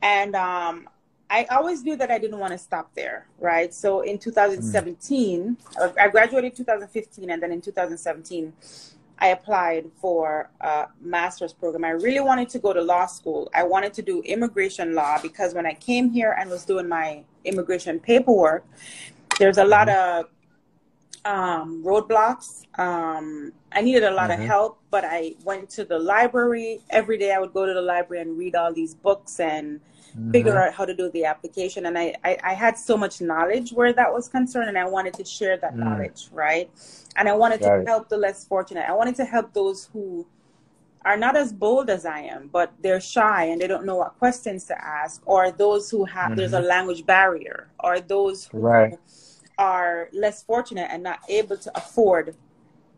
S2: And I always knew that I didn't want to stop there, right? So in 2017, I graduated in 2015, and then in 2017, I applied for a master's program. I really wanted to go to law school. I wanted to do immigration law because when I came here and was doing my immigration paperwork, there's a lot of roadblocks. I needed a lot of help, but I went to the library. Every day I would go to the library and read all these books and figure out how to do the application. And I had so much knowledge where that was concerned, and I wanted to share that knowledge, right? And I wanted to help the less fortunate. I wanted to help those who are not as bold as I am, but they're shy and they don't know what questions to ask, or those who have, there's a language barrier, or those who are less fortunate and not able to afford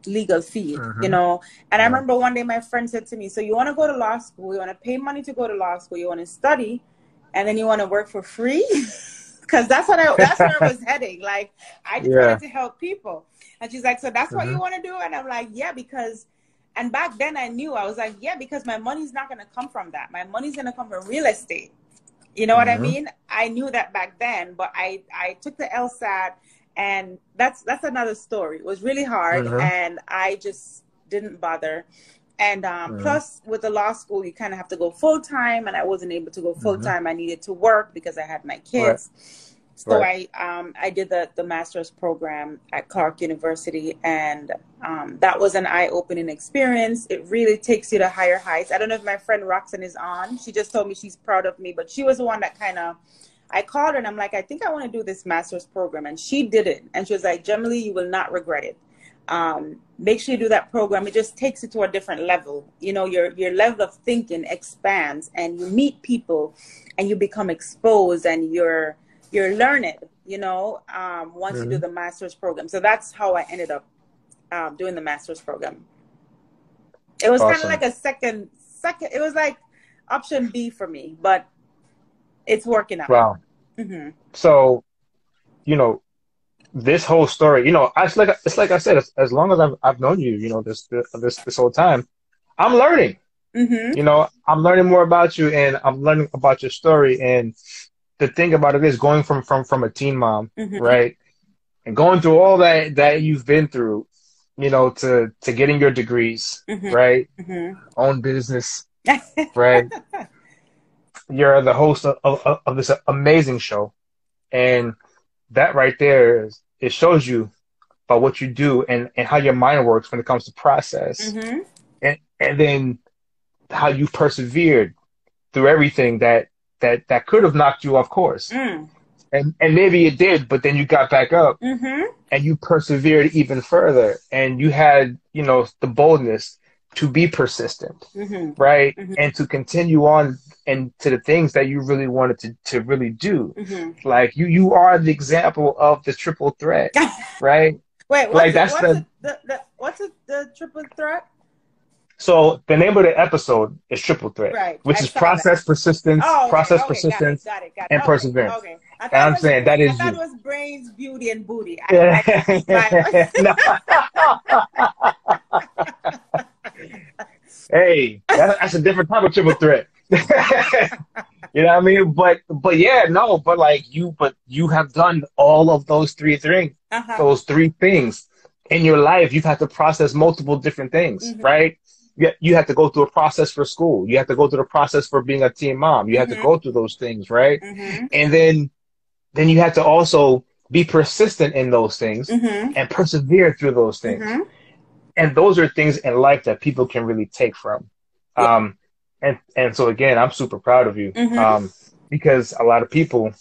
S2: legal fees, you know. And I remember one day my friend said to me, so you want to go to law school, you want to pay money to go to law school, you want to study, and then you want to work for free? Because that's where I was heading. Like, I just wanted to help people. And she's like, so that's what you want to do? And I'm like, yeah, because, and back then I knew, I was like, yeah, because my money's not going to come from that. My money's going to come from real estate. You know what I mean? I knew that back then, but I took the LSAT, and that's another story. It was really hard, and I just didn't bother. And plus, with the law school, you kind of have to go full time, and I wasn't able to go full time. I needed to work because I had my kids. So I did the master's program at Clark University, and that was an eye-opening experience. It really takes you to higher heights. I don't know if my friend Roxanne is on. She just told me she's proud of me, but she was the one that kind of, I called her and I'm like, I think I want to do this master's program. And she did it. And she was like, Gemelee, you will not regret it. Make sure you do that program. It just takes you to a different level. You know, your level of thinking expands, and you meet people and you become exposed, and you're learned, you know, once you do the master's program. So that's how I ended up doing the master's program. It was kind of like a second, it was like option B for me, but it's working out.
S1: Wow. So, you know, this whole story, you know, it's like I said, as long as I've known you, you know, this whole time, I'm learning. You know, I'm learning more about you, and I'm learning about your story. And the thing about it is, going from a teen mom, right, and going through all that you've been through, you know, to getting your degrees, right, own business, right. You're the host of this amazing show, and that right there it shows you about what you do and how your mind works when it comes to process, and then how you persevered through everything that could have knocked you off course, and maybe it did, but then you got back up, and you persevered even further, and you had, you know, the boldness to be persistent, right, and to continue on and to the things that you really wanted to really do. Like you are the example of the triple threat, right?
S2: Wait,
S1: like
S2: what's the triple threat?
S1: So the name of the episode is Triple Threat,
S2: right,
S1: which is process, persistence, persistence,
S2: got it.
S1: and perseverance.
S2: Okay.
S1: And I'm saying that is you.
S2: I thought it was brains, beauty, and booty.
S1: Hey, that's a different type of triple threat. You know what I mean? But yeah, no, but you have done all of those three things. Those three things in your life. You've had to process multiple different things, right? You have to go through a process for school. You have to go through the process for being a teen mom. You have to go through those things, right? And then you have to also be persistent in those things and persevere through those things. And those are things in life that people can really take from. And so again, I'm super proud of you, because a lot of people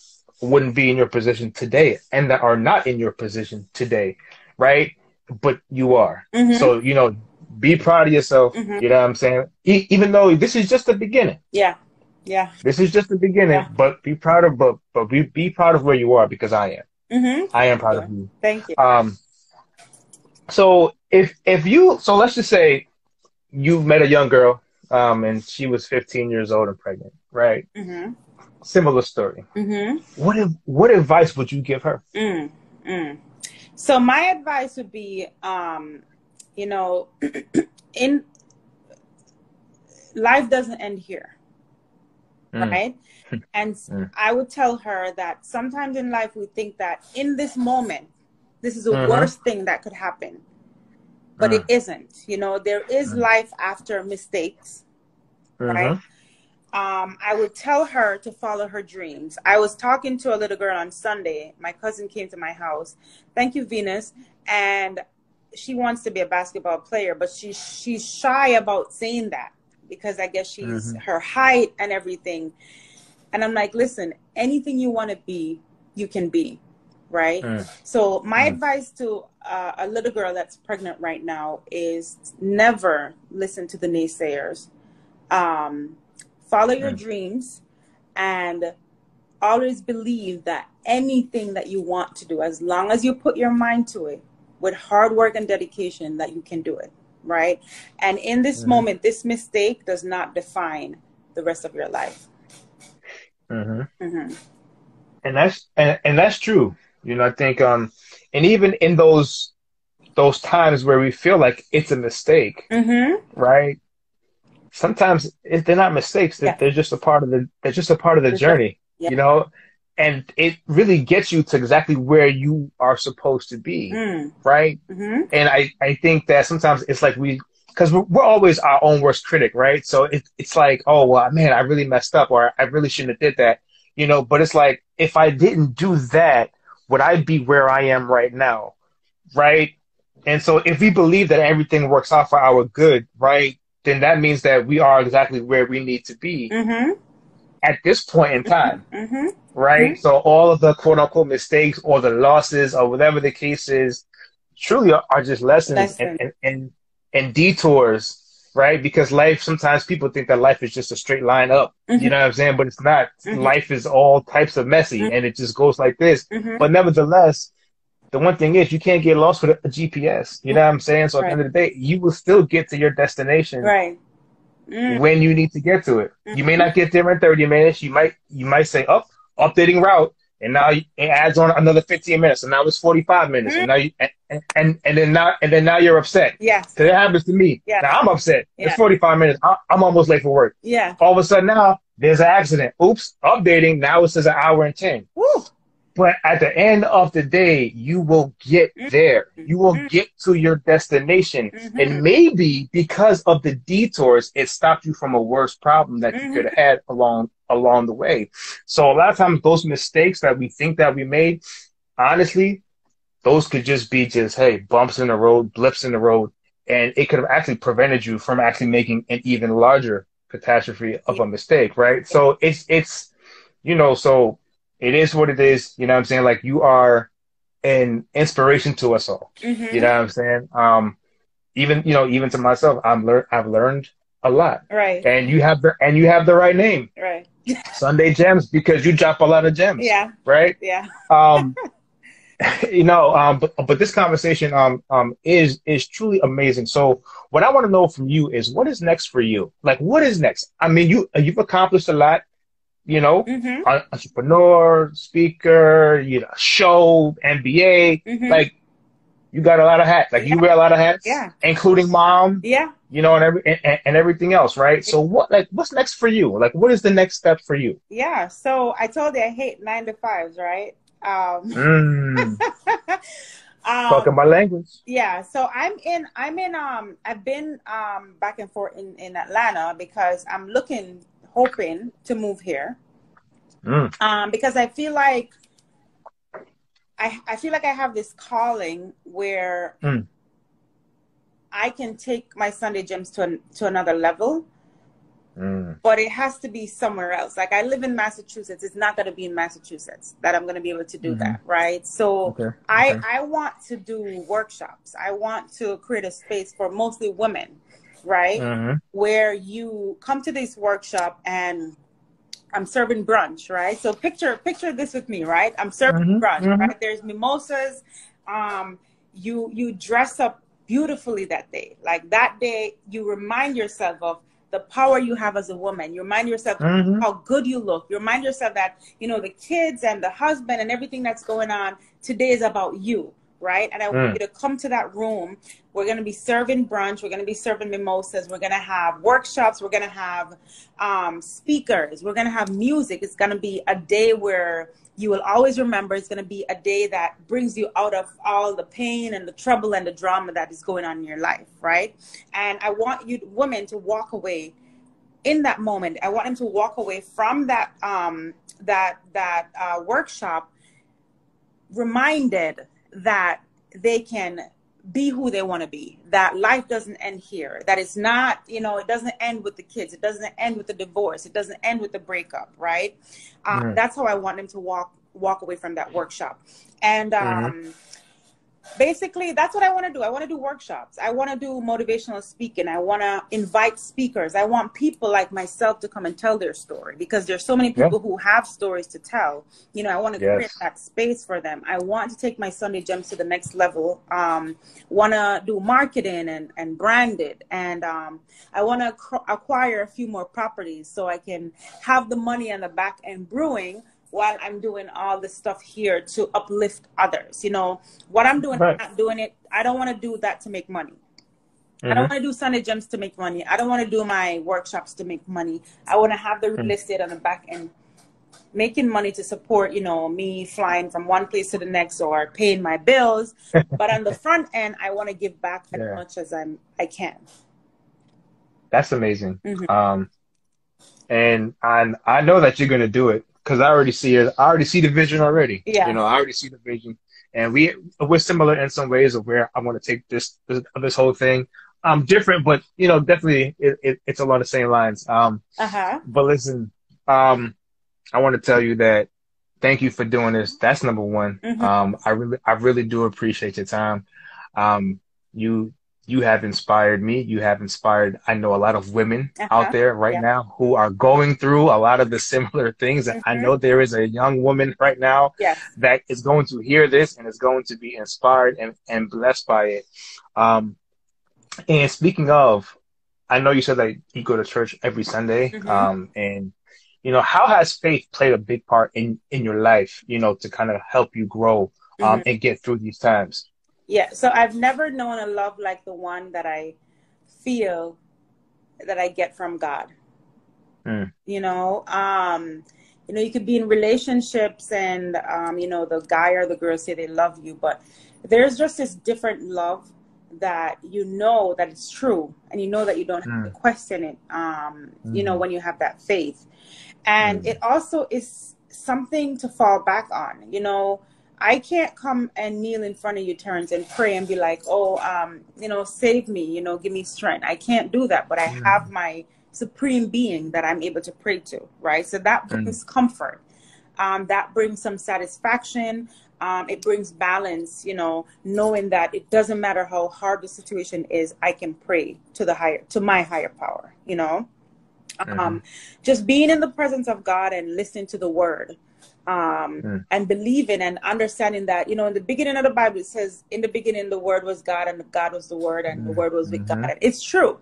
S1: wouldn't be in your position today, and that are not in your position today, right? But you are. So, you know, be proud of yourself. You know what I'm saying? Even though this is just the beginning. Yeah. This is just the beginning, but be proud of, be proud of where you are, because I am. I am proud of you.
S2: Thank you.
S1: So if you, so let's just say you met a young girl, and she was 15 years old and pregnant, right? Similar story. What advice would you give her?
S2: So my advice would be, you know, in life doesn't end here.
S1: Mm.
S2: right? And
S1: Mm.
S2: I would tell her that sometimes in life we think that in this moment, this is the
S1: Mm-hmm.
S2: worst thing that could happen. But it
S1: Mm.
S2: isn't. You know, there is
S1: Mm.
S2: life after mistakes, right?
S1: Mm-hmm.
S2: I would tell her to follow her dreams. I was talking to a little girl on Sunday. My cousin came to my house. Thank you, Venus. And she wants to be a basketball player, but she's shy about saying that because I guess she's
S1: Mm-hmm.
S2: her height and everything. And I'm like, listen, anything you want to be, you can be, right?
S1: Mm.
S2: So my
S1: Mm.
S2: advice to a little girl that's pregnant right now is never listen to the naysayers. Follow your
S1: Mm.
S2: dreams and always believe that anything that you want to do, as long as you put your mind to it with hard work and dedication, that you can do it, right? And in this
S1: Mm-hmm.
S2: moment, this mistake does not define the rest of your life.
S1: Mm-hmm.
S2: Mm-hmm.
S1: And that's true. You know, I think and even in those times where we feel like it's a mistake,
S2: Mm-hmm.
S1: right? Sometimes they're not mistakes.
S2: Yeah.
S1: They're just a part of the
S2: For sure.
S1: journey,
S2: Yeah.
S1: you know, and it really gets you to exactly where you are supposed to be, right?
S2: Mm-hmm.
S1: And I think that sometimes it's like because we're always our own worst critic, right? So it's like, oh, well, man, I really messed up, or I really shouldn't have did that, you know, but it's like, if I didn't do that, would I be where I am right now? Right. And so if we believe that everything works out for our good, right, then that means that we are exactly where we need to be
S2: Mm-hmm.
S1: at this point in time,
S2: Mm-hmm.
S1: right?
S2: Mm-hmm.
S1: So all of the quote unquote mistakes or the losses or whatever the case is truly are just lessons
S2: Lesson.
S1: and detours, right? Because life, sometimes people think that life is just a straight line up.
S2: Mm-hmm.
S1: You know what I'm saying? But it's not.
S2: Mm-hmm.
S1: Life is all types of messy and it just goes like this.
S2: Mm-hmm.
S1: But nevertheless, the one thing is you can't get lost with a GPS. You know what I'm saying? So at the end of the day, you will still get to your destination
S2: Right. Mm-hmm.
S1: when you need to get to it. You may not get there in 30 minutes. You might say, updating route, and now it adds on another 15 minutes, and now it's 45 minutes, and now and then now you're upset.
S2: Yes.
S1: So that happens to me.
S2: Yeah.
S1: Now I'm upset.
S2: Yeah.
S1: It's 45 minutes. I'm almost late for work.
S2: Yeah.
S1: All of a sudden now there's an accident. Oops, updating. Now it says an hour and 10.
S2: Woo.
S1: But at the end of the day, you will get there. You will get to your destination.
S2: Mm-hmm.
S1: And maybe because of the detours, it stopped you from a worse problem that you could have had along the way. So a lot of times those mistakes that we think that we made, honestly, those could just be hey, bumps in the road, blips in the road. And it could have actually prevented you from actually making an even larger catastrophe of a mistake, right? So it's you know, so it is what it is. You know what I'm saying? Like, you are an inspiration to us all.
S2: Mm-hmm.
S1: You know what I'm saying? Even to myself, I've learned a lot.
S2: Right.
S1: And you have the right name.
S2: Right.
S1: Sunday Gems, because you drop a lot of gems.
S2: Yeah.
S1: Right?
S2: Yeah.
S1: But this conversation is truly amazing. So what I want to know from you is, what is next for you? Like, what is next? I mean, you've accomplished a lot. You know,
S2: Mm-hmm.
S1: entrepreneur, speaker, show, MBA,
S2: Mm-hmm.
S1: like, you got a lot of hats. Like, you wear a lot of hats, including mom,
S2: Yeah.
S1: and everything else, right? So what's next for you? Like, what is the next step for you?
S2: Yeah. So I told you I hate 9-to-5s, right?
S1: Talking my language.
S2: Yeah. So I've been back and forth in Atlanta because I'm hoping to move here. Because I feel like I have this calling where I can take my Sunday Gems to another level, but it has to be somewhere else. Like, I live in Massachusetts. It's not going to be in Massachusetts that I'm going to be able to do that, right? So I want to do workshops. I want to create a space for mostly women, right? Where you come to this workshop and I'm serving brunch, right? So picture this with me, right? I'm serving brunch, right? There's mimosas. You dress up beautifully that day. Like, that day, you remind yourself of the power you have as a woman. You remind yourself how good you look. You remind yourself that, the kids and the husband and everything that's going on today is about you. right? And I want you to come to that room. We're going to be serving brunch. We're going to be serving mimosas. We're going to have workshops. We're going to have speakers. We're going to have music. It's going to be a day where you will always remember. It's going to be a day that brings you out of all the pain and the trouble and the drama that is going on in your life, right? And I want you women to walk away in that moment. I want them to walk away from that workshop reminded that they can be who they want to be, that life doesn't end here, that it's not, you know, it doesn't end with the kids, it doesn't end with the divorce, it doesn't end with the breakup, right? That's how I want them to walk away from that workshop. And basically, that's what I want to do. I want to do workshops. I want to do motivational speaking. I want to invite speakers. I want people like myself to come and tell their story, because there's so many people who have stories to tell. You know, I want to create that space for them. I want to take my Sunday Gems to the next level. Want to do marketing and brand it. And I want to acquire a few more properties so I can have the money on the back end brewing while I'm doing all this stuff here to uplift others. You know, what I'm doing, I'm not doing it. I don't want to do that to make money. I don't want to do Sunday Gems to make money. I don't want to do my workshops to make money. I want to have the real estate on the back end, making money to support, you know, me flying from one place to the next or paying my bills. But on the front end, I want to give back as much as I can.
S1: That's amazing. And I know that you're going to do it, because I already see it. I already see the vision already.
S2: Yeah.
S1: You know, I already see the vision. And we're similar in some ways of where I want to take this whole thing. Different, but, you know, definitely it's along the same lines. But listen, I want to tell you that thank you for doing this. That's number one. I really do appreciate your time. You have inspired me. You have inspired, I know, a lot of women out there right now who are going through a lot of the similar things. And I know there is a young woman right now that is going to hear this and is going to be inspired and blessed by it. And speaking of, I know you said that you go to church every Sunday. And, you know, how has faith played a big part in your life, you know, to kind of help you grow and get through these times?
S2: Yeah, so I've never known a love like the one that I feel that I get from God. You know, you could be in relationships and, you know, the guy or the girl say they love you, but there's just this different love that you know that it's true, and you know that you don't have to question it, you know, when you have that faith. And it also is something to fall back on, you know. I can't come and kneel in front of you, Terrence, and pray and be like, oh, you know, save me, you know, give me strength. I can't do that, but I have my supreme being that I'm able to pray to, right? So that brings comfort. That brings some satisfaction. It brings balance, you know, knowing that it doesn't matter how hard the situation is, I can pray to my higher power, you know. Just being in the presence of God and listening to the word. And believing and understanding that, you know, in the beginning of the Bible, it says, in the beginning, the word was God, and God was the word, and the word was with God. It's true,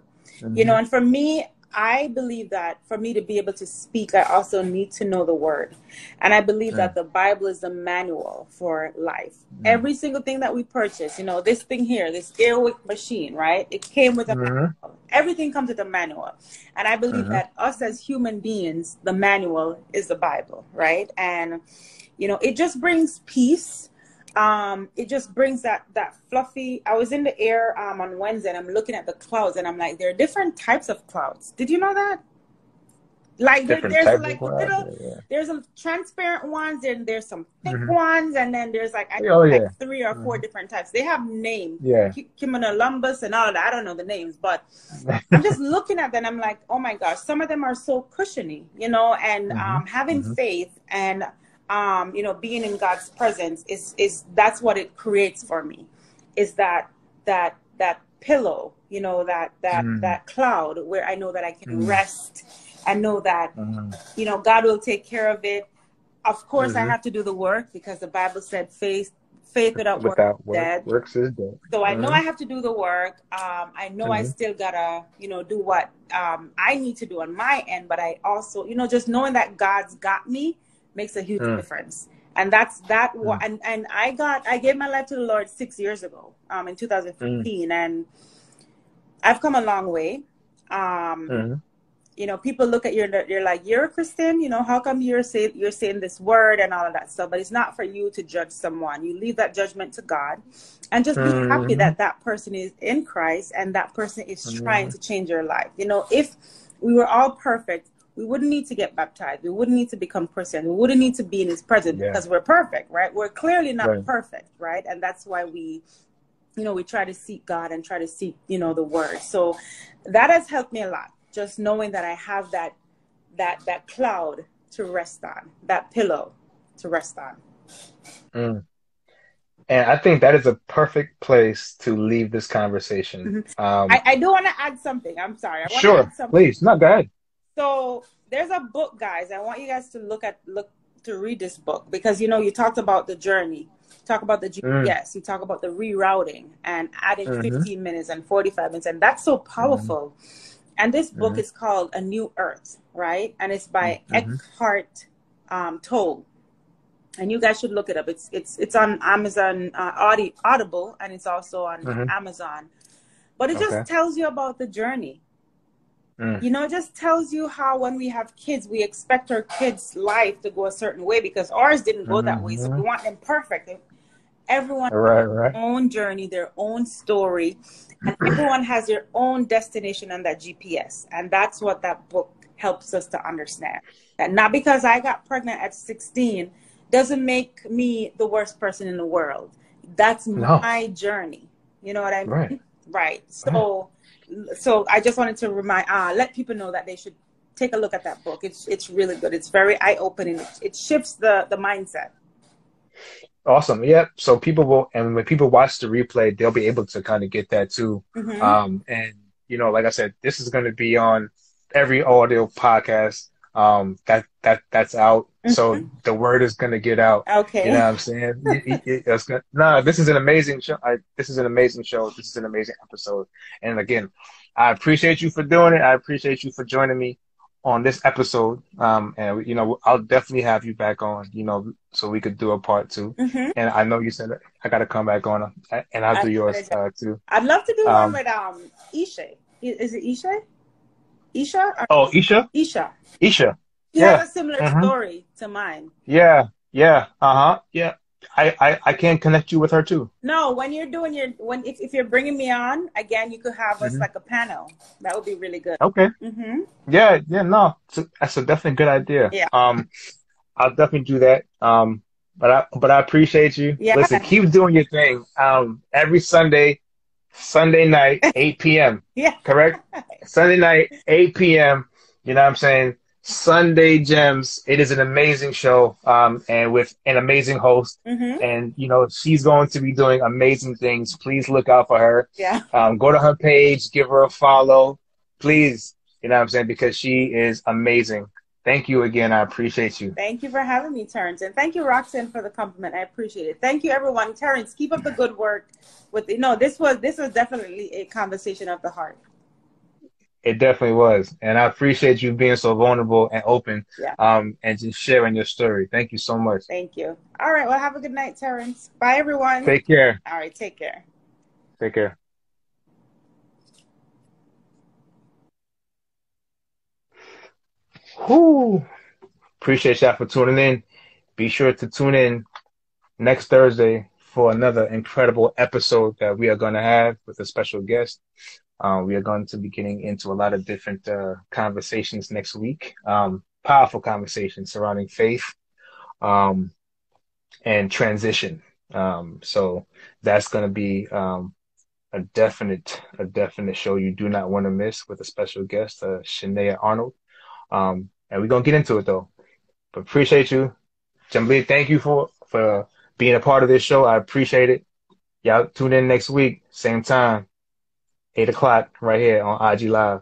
S2: you know, and for me, I believe that for me to be able to speak, I also need to know the word. And I believe that the Bible is the manual for life. Every single thing that we purchase, you know, this thing here, this Airwick machine, right? It came with a manual. Everything comes with a manual. And I believe that us as human beings, the manual is the Bible, right? And, you know, it just brings peace. It just brings that fluffy. I was in the air on Wednesday, and I'm looking at the clouds, and I'm like, there are different types of clouds. Did you know that? Like there's like little, there's a transparent ones, and there's some thick ones, and then there's like like 3 or 4 different types. They have names, Cumulonimbus and all of that. I don't know the names, but I'm just looking at them. I'm like, oh my gosh, some of them are so cushiony, you know. And having faith and you know, being in God's presence is that's what it creates for me. Is that pillow, you know, that cloud where I know that I can rest. I know that, you know, God will take care of it. Of course, I have to do the work, because the Bible said faith without work is dead.
S1: Works is dead.
S2: So I know I have to do the work. I know I still gotta, you know, do what I need to do on my end. But I also, you know, just knowing that God's got me makes a huge difference. And and I gave my life to the Lord 6 years ago, in 2015, and I've come a long way. You know, people look at you and you're like, you're a Christian, you know, how come you're saying this word and all of that stuff? But it's not for you to judge someone. You leave that judgment to God, and just be happy that that person is in Christ and that person is trying to change your life. You know, if we were all perfect, we wouldn't need to get baptized. We wouldn't need to become Christian. We wouldn't need to be in his presence because we're perfect, right? We're clearly not perfect, right? And that's why we try to seek God and try to seek, you know, the word. So that has helped me a lot. Just knowing that I have that cloud to rest on, that pillow to rest on.
S1: And I think that is a perfect place to leave this conversation.
S2: I do want to add something. I'm sorry.
S1: Sure, please. No, go ahead.
S2: So there's a book, guys. I want you guys to read this book because, you know, you talked about the journey. Talk about the GPS. You talk about the rerouting and adding 15 minutes and 45 minutes. And that's so powerful. And this book is called A New Earth, right? And it's by Eckhart Tolle. And you guys should look it up. It's on Amazon Audible, and it's also on Amazon. But it just tells you about the journey. You know, it just tells you how when we have kids, we expect our kids' life to go a certain way because ours didn't go that way. So we want them perfect. Everyone has their own journey, their own story, and everyone has their own destination on that GPS. And that's what that book helps us to understand. That not because I got pregnant at 16 doesn't make me the worst person in the world. That's my journey. You know what I mean? Right. So I just wanted to let people know that they should take a look at that book. It's really good. It's very eye-opening. It shifts the mindset.
S1: Awesome. Yeah. So when people watch the replay, they'll be able to kind of get that too. And, you know, like I said, this is going to be on every audio podcast that's out. So the word is going to get out.
S2: Okay.
S1: You know what I'm saying? This is an amazing show. This is an amazing show. This is an amazing episode. And again, I appreciate you for doing it. I appreciate you for joining me on this episode. And, you know, I'll definitely have you back on, you know, so we could do a part 2. And I know you said I got to come back on and I'll do yours too.
S2: I'd love to do one with Isha. Is it Isha? Isha?
S1: Isha?
S2: Isha.
S1: Isha.
S2: She has a similar story to mine.
S1: Yeah. Yeah. Yeah. I can connect you with her too.
S2: No, when you're doing if you're bringing me on again, you could have us like a panel. That would be really good.
S1: Okay. Yeah. No, that's a definitely good idea.
S2: Yeah.
S1: I'll definitely do that. But I appreciate you.
S2: Yeah.
S1: Listen, keep doing your thing. Every Sunday night, 8 p.m.
S2: Yeah.
S1: Correct? Sunday night, 8 p.m. You know what I'm saying? Sunday Gems. It is an amazing show, and with an amazing host. And, you know, she's going to be doing amazing things. Please look out for her.
S2: Yeah.
S1: Go to her page, give her a follow. Please, you know what I'm saying? Because she is amazing. Thank you again. I appreciate you.
S2: Thank you for having me, Terrence. And thank you, Roxanne, for the compliment. I appreciate it. Thank you, everyone. Terrence, keep up the good work. This was definitely a conversation of the heart.
S1: It definitely was. And I appreciate you being so vulnerable and open, and just sharing your story. Thank you so much.
S2: Thank you. All right. Well, have a good night, Terrence. Bye, everyone.
S1: Take care.
S2: All right. Take care.
S1: Take care. Whoo. Appreciate y'all for tuning in. Be sure to tune in next Thursday for another incredible episode that we are going to have with a special guest. We are going to be getting into a lot of different conversations next week. Powerful conversations surrounding faith and transition. So that's going to be a definite show you do not want to miss with a special guest, Shania Arnold. And we're going to get into it, though. But appreciate you. Gemelee, thank you for being a part of this show. I appreciate it. Y'all tune in next week, same time. 8 o'clock right here on IG Live.